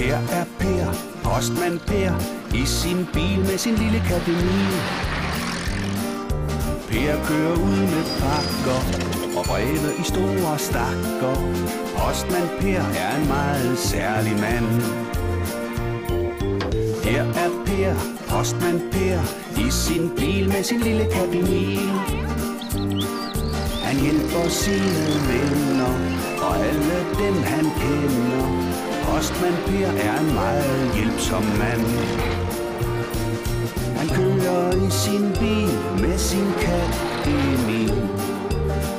Her er Per, postmand Per, i sin bil med sin lille kat Emil. Per kører ud med pakker og breve i store stakker. Postmand Per er en meget særlig mand. Her er Per, postmand Per, i sin bil med sin lille kat Emil. Han hjælper sine venner og alle dem han kender. Postmand Per er en meget hjælpsom mand. Han kører i sin bil med sin kat Emil.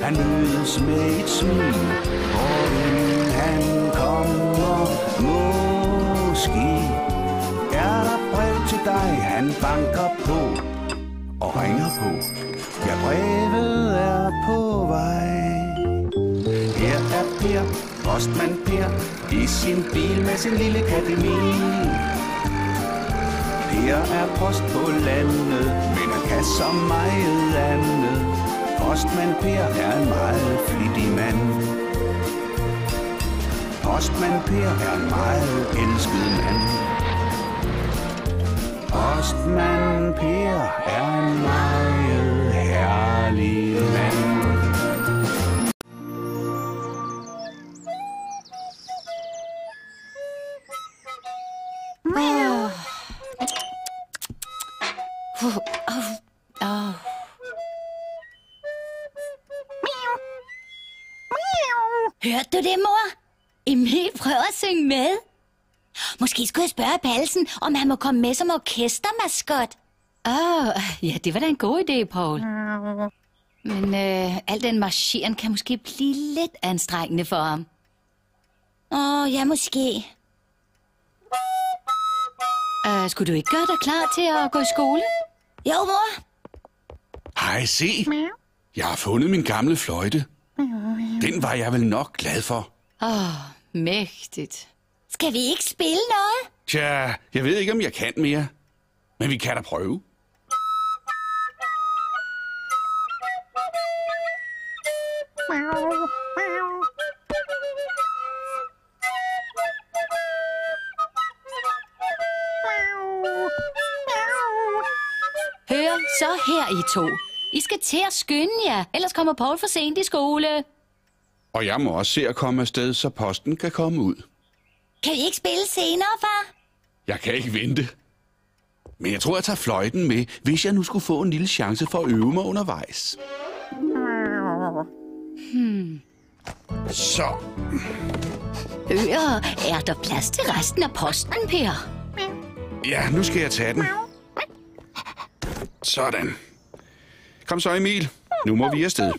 Han mødes med et smil, og inden han kommer, måske er der brev til dig. Han banker på og ringer på. Ja, brevet er på vej. Her er Per, postmand Per, i sin bil med sin lille kat Emil. Per er post på landet, men han kan så meget andet. Postmand Per er en meget flittig mand. Postmand Per er en meget elsket mand. Postmand Per er en meget herlig mand. Hørte du det, mor? Emil prøver at synge med. Måske skulle jeg spørge Palsen, om han må komme med som orkestermaskot. Ja, det var da en god idé, Paul. Men al den marcheren kan måske blive lidt anstrengende for ham. Ja, måske. Skulle du ikke gøre dig klar til at gå i skole? Jo, mor. Hej, se. Jeg har fundet min gamle fløjte. Den var jeg vel nok glad for. Mægtigt. Skal vi ikke spille noget? Tja, jeg ved ikke, om jeg kan mere. Men vi kan da prøve. Hør så her, I to. I skal til at skynde jer, ellers kommer Paul for sent i skole. Og jeg må også se at komme afsted, så posten kan komme ud. Kan vi ikke spille senere, far? Jeg kan ikke vente. Men jeg tror, jeg tager fløjten med, hvis jeg nu skulle få en lille chance for at øve mig undervejs. Så. Er der plads til resten af posten, Per? Ja, nu skal jeg tage den. Sådan. Kom så, Emil. Nu må vi afsted.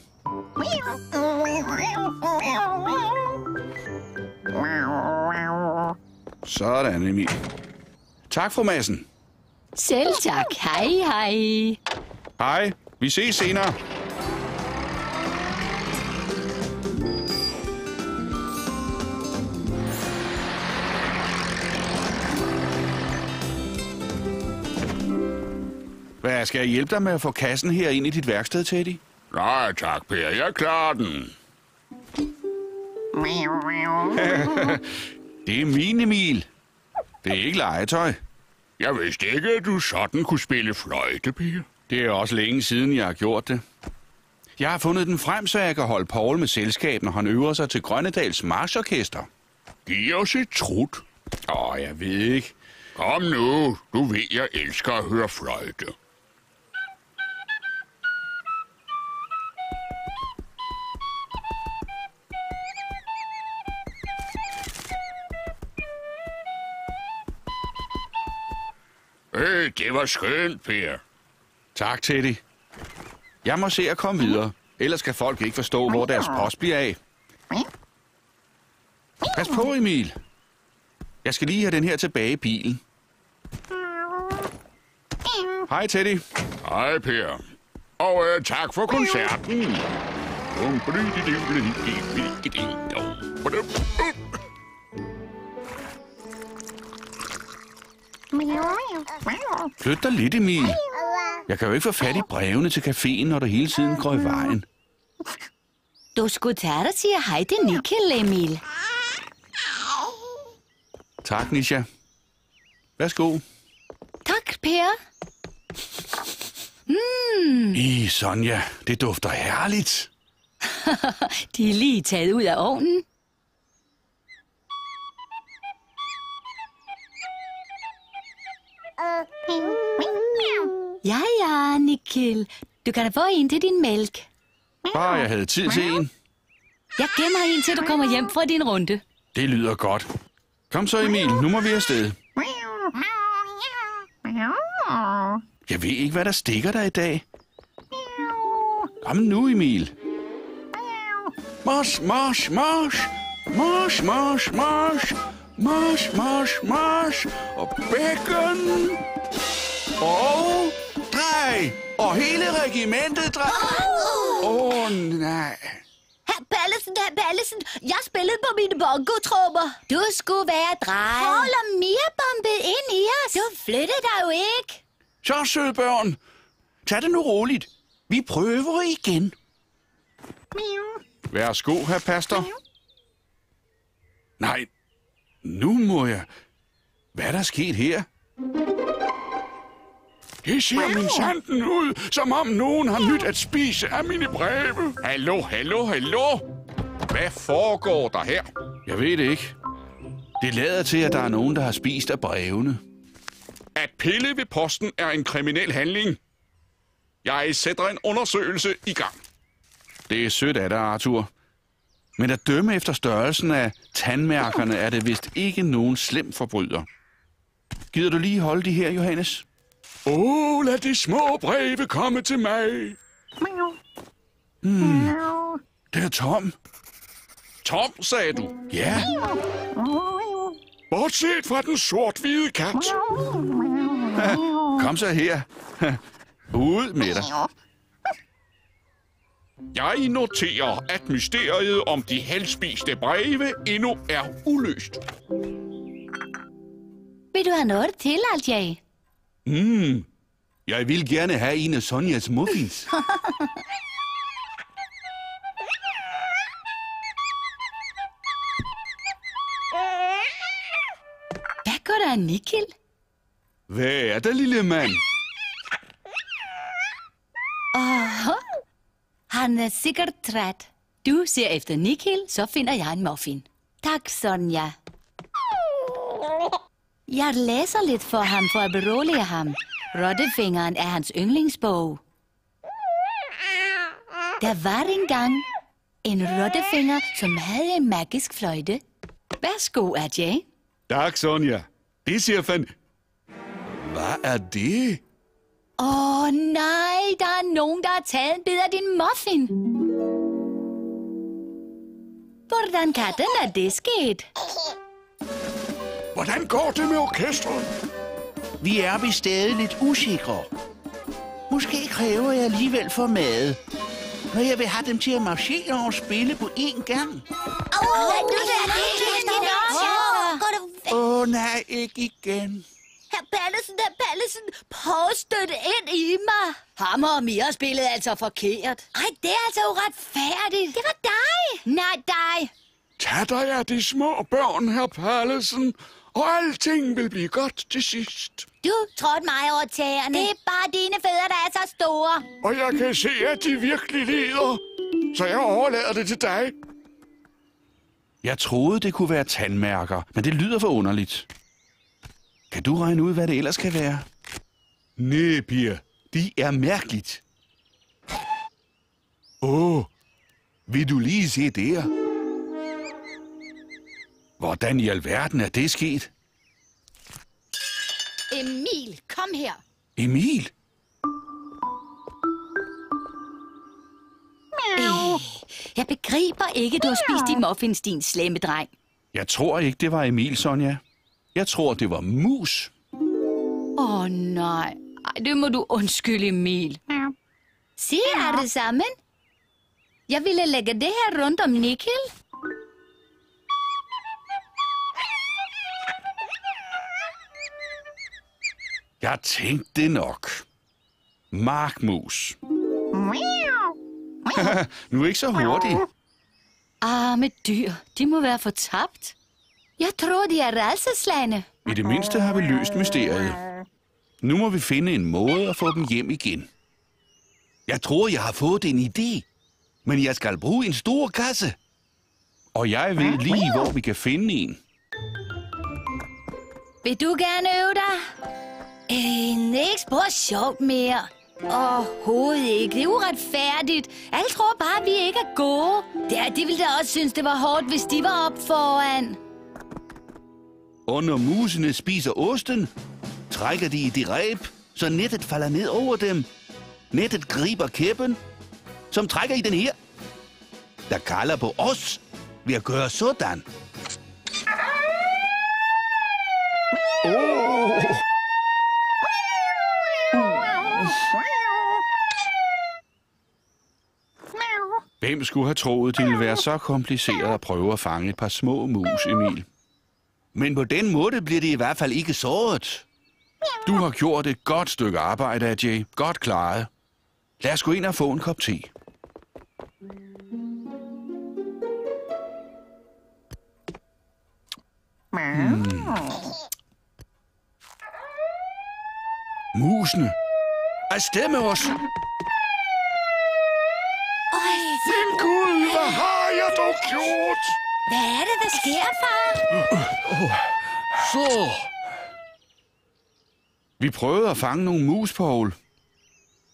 Sådan, Emil. Tak, fru Madsen. Selv tak. Hej, hej. Hej. Vi ses senere. Hvad, skal jeg hjælpe dig med at få kassen her ind i dit værksted, Teddy? Nej tak, Per. Jeg klarer den. Det er min, Emil. Det er ikke legetøj. Jeg vidste ikke, at du sådan kunne spille fløjte, Per. Det er også længe siden, jeg har gjort det. Jeg har fundet den frem, så jeg kan holde Paul med selskab, når han øver sig til Grønnedals marchorkester. Giv os et trut. Jeg ved ikke. Kom nu. Du ved, jeg elsker at høre fløjte. Det var skønt, Per. Tak, Teddy. Jeg må se at komme videre. Ellers kan folk ikke forstå, hvor deres post bliver af. Pas på, Emil. Jeg skal lige have den her tilbage i bilen. Hej, Teddy. Hej, Per. Og tak for koncerten. Flyt dig lidt, Emil. Jeg kan jo ikke få fat i brevene til caféen, når der hele tiden går i vejen. Du skulle tage dig og sige hej til Nikkel, Emil. Tak, Nisha. Værsgo. Tak, Per. Sonja, det dufter herligt. De er lige taget ud af ovnen. Ja, Nikkel. Du kan da få en til din mælk. Bare jeg havde tid til en. Jeg gemmer en, til du kommer hjem fra din runde. Det lyder godt. Kom så, Emil. Nu må vi afsted. Jeg ved ikke, hvad der stikker der i dag. Kom nu, Emil. Mors, mors, mors. Mors, mors, mors. Mors, mors, mors. Og bacon. Og drej. Og hele regimentet drej. Nej. Herr Pallesen, jeg spillede på mine bongotrummer. Du skulle være drejet. Holder mere bombet ind i os. Du flyttede dig jo ikke. Så, søde børn. Tag det nu roligt. Vi prøver igen. Værsgo, herr pastor. Nej, nu må jeg... Hvad er der sket her? Det ser minsandten ud, som om nogen har nyt at spise af mine breve. Hallo, hallo, hallo. Hvad foregår der her? Jeg ved det ikke. Det lader til, at der er nogen, der har spist af brevene. At pille ved posten er en kriminel handling. Jeg sætter en undersøgelse i gang. Det er sødt af dig, Arthur. Men at dømme efter størrelsen af tandmærkerne er det vist ikke nogen slem forbryder. Gider du lige holde de her, Johannes? Lad de små breve komme til mig. Den er tom. Tom, sagde du. Ja. Bortset fra den sort-hvide kat. Kom så her. Ud med dig. Jeg noterer, at mysteriet om de halvspiste breve endnu er uløst. Vil du have noget til, Altjag? Jeg vil gerne have en af Sonjas muffins. Hvad gør der, Nikkel? Hvad er der, lille mand? Han er sikkert træt. Du ser efter Nikkel, så finder jeg en muffin. Tak, Sonja. Jeg læser lidt for ham for at berolige ham. Rottefingeren er hans yndlingsbog. Der var engang en rottefinger, som havde en magisk fløjte. Værsgo, Ajay. Tak, Sonja. Det siger Hvad er det? Nej, der er nogen, der har taget en bid af din muffin. Hvordan kan det sket? Hvordan går det med orkestret? Vi er vist stadig lidt usikre. Måske kræver jeg alligevel for mad, når jeg vil have dem til at marchere og spille på én gang. Nej, ikke igen. Herr Pallesen, påstøtte ind i mig. Ham og Mia spillede altså forkert. Ej, det er altså uretfærdigt. Det var dig. Nej, dig. Tag dig af de små børn, herr Pallesen, og alting vil blive godt til sidst. Du trådte mig over tæerne. Det er bare dine fødder, der er så store. Og jeg kan se, at de virkelig lider, så jeg overlader det til dig. Jeg troede, det kunne være tandmærker, men det lyder for underligt. Kan du regne ud, hvad det ellers kan være? Nej, piger. De er mærkeligt. Vil du lige se der? Hvordan i alverden er det sket? Emil, kom her. Emil? Jeg begriber ikke, du har spist de muffins, din slemme dreng. Jeg tror ikke, det var Emil, Sonja. Jeg tror, det var mus. Nej. Ej, det må du undskylde, Emil. Se, er det sammen? Jeg ville lægge det her rundt om Nikkel. Jeg tænkte det nok. Markmus. Nu ikke så hurtigt. Arme dyr, de må være fortabt. Jeg tror, de er rædselslagne. I det mindste har vi løst mysteriet. Nu må vi finde en måde at få dem hjem igen. Jeg tror, jeg har fået en idé. Men jeg skal bruge en stor kasse. Og jeg ved lige, hvor vi kan finde en. Vil du gerne øve dig? Ikke spor sjovt mere. Overhovedet ikke. Det er uretfærdigt. Alle tror bare, at vi ikke er gode. De ville da også synes, det var hårdt, hvis de var op foran. Og når musene spiser osten, trækker de i det reb, så nettet falder ned over dem. Nettet griber kæppen, som trækker i den her. Der kalder på os ved at gøre sådan. Hvem skulle have troet, det ville være så kompliceret at prøve at fange et par små mus, Emil? Men på den måde bliver det i hvert fald ikke såret. Du har gjort et godt stykke arbejde, Ajay. Godt klaret. Lad os gå ind og få en kop te. Musene. Afsted med os. Min Gud, hvad har jeg dog gjort? Hvad er det, der sker, far? Så. Vi prøvede at fange nogle mus, Paul.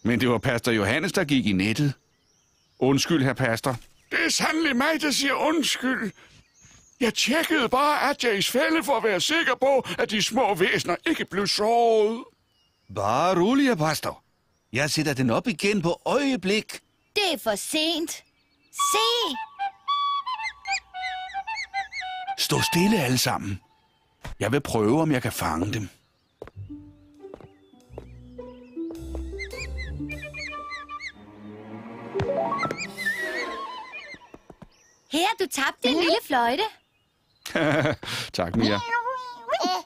Men det var pastor Johannes, der gik i nettet. Undskyld, herr pastor. Det er sandelig mig, der siger undskyld. Jeg tjekkede bare Ajays fælde for at være sikker på, at de små væsener ikke blev såret. Bare rolig, herr pastor. Jeg sætter den op igen på øjeblik. Det er for sent. Se! Stå stille alle sammen. Jeg vil prøve, om jeg kan fange dem. Her, du tabte en lille fløjte. Tak, Mia.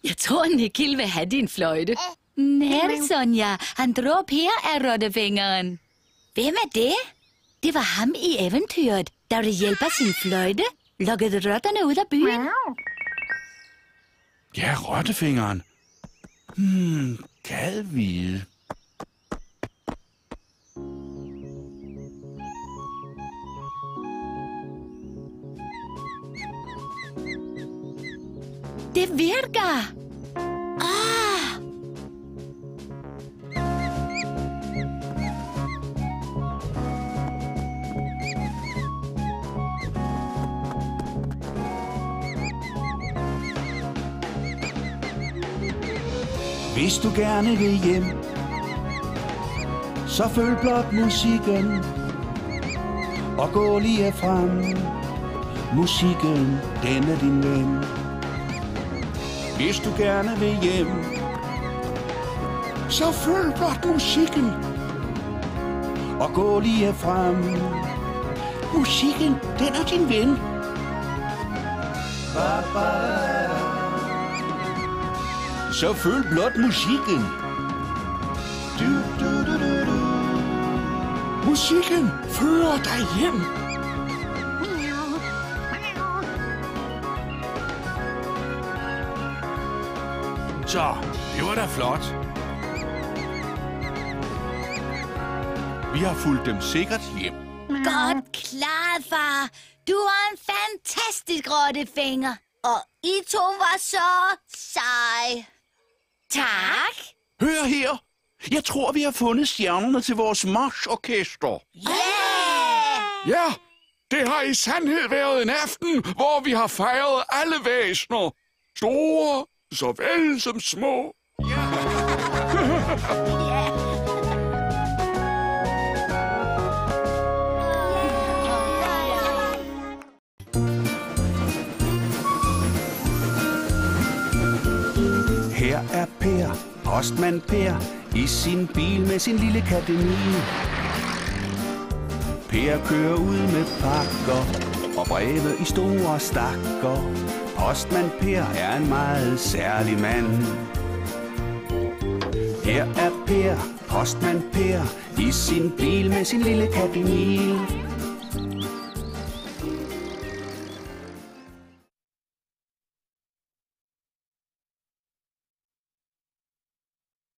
Jeg tror, Nikhil vil have din fløjte. Nej, Sonja. Han drog Per af rottefingeren. Hvem er det? Det var ham i eventyret, der ville hjælpe sin fløjte, lukkede rotterne ud af byen. Ja, rottefingeren. Gad vide. Det virker. Hvis du gerne vil hjem, så følg blot musikken og gå lige frem. Musikken, den er din ven. Hvis du gerne vil hjem, Så følg blot musikken. og gå lige frem. Musikken, den er din ven. Så følg blot musikken. Musikken fører dig hjem. Så, det var da flot. Vi har fulgt dem sikkert hjem. Godt klaret, far. Du var en fantastisk rottefinger. Og I to var så seje. Tak. Hør her. Jeg tror, vi har fundet stjernerne til vores marchorkester. Ja, det har i sandhed været en aften, hvor vi har fejret alle væsener. Store, såvel som små. Her er Per, postmand Per, i sin bil med sin lille kat Emil. Per kører ud med pakker og breve i store stakker. Postmand Per er en meget særlig mand. Her er Per, postmand Per, i sin bil med sin lille kat Emil.